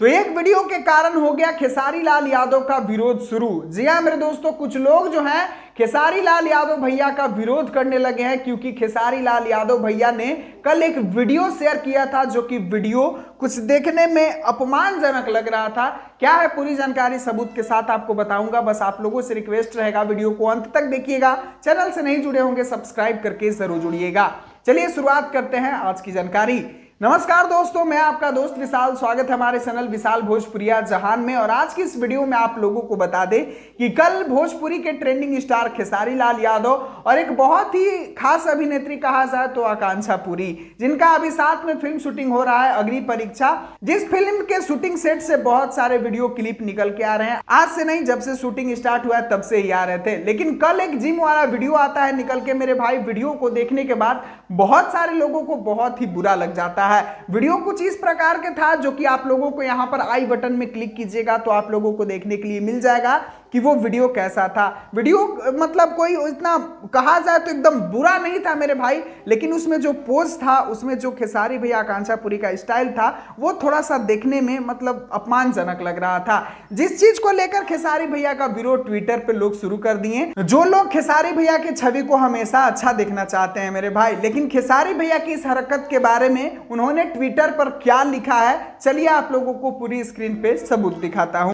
तो एक वीडियो के कारण हो गया खेसारी लाल यादव का विरोध शुरू। जी हाँ मेरे दोस्तों, कुछ लोग जो हैं खेसारी लाल यादव भैया का विरोध करने लगे हैं क्योंकि खेसारी लाल यादव भैया ने कल एक वीडियो शेयर किया था जो कि वीडियो कुछ देखने में अपमानजनक लग रहा था। क्या है पूरी जानकारी सबूत के साथ आपको बताऊंगा। बस आप लोगों से रिक्वेस्ट रहेगा, वीडियो को अंत तक देखिएगा। चैनल से नहीं जुड़े होंगे सब्सक्राइब करके जरूर जुड़िएगा। चलिए शुरुआत करते हैं आज की जानकारी। नमस्कार दोस्तों, मैं आपका दोस्त विशाल। स्वागत है हमारे चैनल विशाल भोजपुरिया जहान में। और आज की इस वीडियो में आप लोगों को बता दें कि कल भोजपुरी के ट्रेंडिंग स्टार खेसारी लाल यादव और एक बहुत ही खास अभिनेत्री कहा जाए तो आकांक्षा पुरी, जिनका अभी साथ में फिल्म शूटिंग हो रहा है अग्नि परीक्षा, जिस फिल्म के शूटिंग सेट से बहुत सारे वीडियो क्लिप निकल के आ रहे हैं। आज से नहीं, जब से शूटिंग स्टार्ट हुआ है तब से ही आ रहे थे। लेकिन कल एक जिम वाला वीडियो आता है निकल के। मेरे भाई, वीडियो को देखने के बाद बहुत सारे लोगों को बहुत ही बुरा लग जाता है। वीडियो कुछ इस प्रकार के था जो कि आप लोगों को यहां पर आई बटन में क्लिक कीजिएगा तो आप लोगों को देखने के लिए मिल जाएगा कि वो वीडियो कैसा था। वीडियो मतलब कोई इतना कहा जाए तो एकदम बुरा नहीं था मेरे भाई, लेकिन उसमें जो पोज था, उसमें जो खेसारी भैया आकांक्षा पुरी का स्टाइल था, वो थोड़ा सा देखने में मतलब अपमानजनक लग रहा था। जिस चीज को लेकर खेसारी भैया का विरोध ट्विटर पे लोग शुरू कर दिए। जो लोग खेसारी भैया की छवि को हमेशा अच्छा देखना चाहते हैं मेरे भाई, लेकिन खेसारी भैया की इस हरकत के बारे में उन्होंने ट्विटर पर क्या लिखा है, चलिए आप लोगों को पूरी स्क्रीन पे सबूत दिखाता हूं।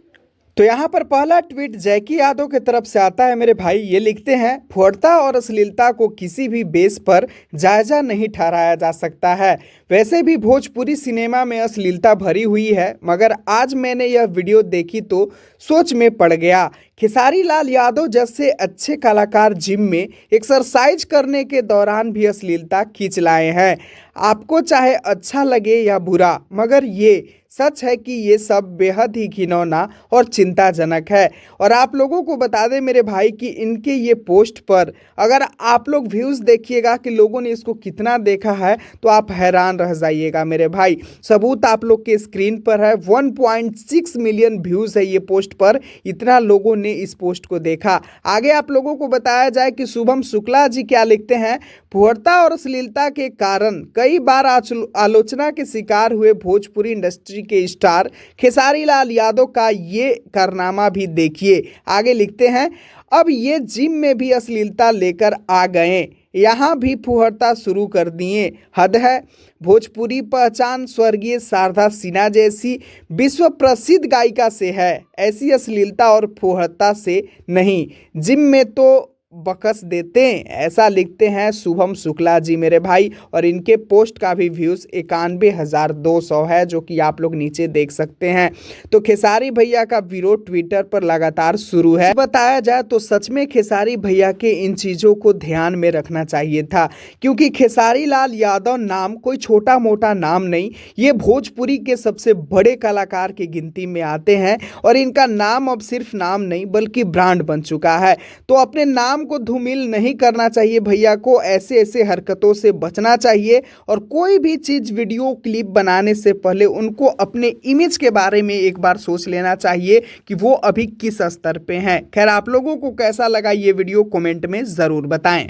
तो यहाँ पर पहला ट्वीट जैकी यादव की तरफ से आता है मेरे भाई। ये लिखते हैं, फुहड़ता और अश्लीलता को किसी भी बेस पर जायजा नहीं ठहराया जा सकता है। वैसे भी भोजपुरी सिनेमा में अश्लीलता भरी हुई है, मगर आज मैंने यह वीडियो देखी तो सोच में पड़ गया। खेसारी लाल यादव जैसे अच्छे कलाकार जिम में एक्सरसाइज करने के दौरान भी अश्लीलता खींच लाए हैं। आपको चाहे अच्छा लगे या बुरा, मगर ये सच है कि ये सब बेहद ही घिनौना और चिंताजनक है। और आप लोगों को बता दें मेरे भाई कि इनके ये पोस्ट पर अगर आप लोग व्यूज़ देखिएगा कि लोगों ने इसको कितना देखा है तो आप हैरान रह जाइएगा मेरे भाई। सबूत आप लोग के स्क्रीन पर है। 1.6 मिलियन व्यूज़ है ये पोस्ट पर, इतना लोगों ने इस पोस्ट को देखा। आगे आप लोगों को बताया जाए कि शुभम शुक्ला जी क्या लिखते हैं, फुहड़ता और अश्लीलता के कारण कई बार आलोचना के शिकार हुए भोजपुरी इंडस्ट्री के स्टार खेसारी लाल यादव का ये कारनामा भी देखिए। आगे लिखते हैं, अब ये जिम में भी अश्लीलता लेकर आ गए, यहाँ भी फुहड़ता शुरू कर दिए। हद है। भोजपुरी पहचान स्वर्गीय शारदा सिन्हा जैसी विश्व प्रसिद्ध गायिका से है, ऐसी अश्लीलता और फुहड़ता से नहीं। जिम में तो बकस देते, ऐसा लिखते हैं शुभम शुक्ला जी मेरे भाई। और इनके पोस्ट का भी व्यूज़ 91,200 है, जो कि आप लोग नीचे देख सकते हैं। तो खेसारी भैया का विरोध ट्विटर पर लगातार शुरू है। बताया जाए तो सच में खेसारी भैया के इन चीज़ों को ध्यान में रखना चाहिए था, क्योंकि खेसारी लाल यादव नाम कोई छोटा मोटा नाम नहीं, ये भोजपुरी के सबसे बड़े कलाकार की गिनती में आते हैं। और इनका नाम अब सिर्फ नाम नहीं बल्कि ब्रांड बन चुका है। तो अपने नाम को धूमिल नहीं करना चाहिए भैया को, ऐसे ऐसे हरकतों से बचना चाहिए। और कोई भी चीज़ वीडियो क्लिप बनाने से पहले उनको अपने इमेज के बारे में एक बार सोच लेना चाहिए कि वो अभी किस स्तर पे हैं। खैर, आप लोगों को कैसा लगा ये वीडियो कमेंट में ज़रूर बताएं।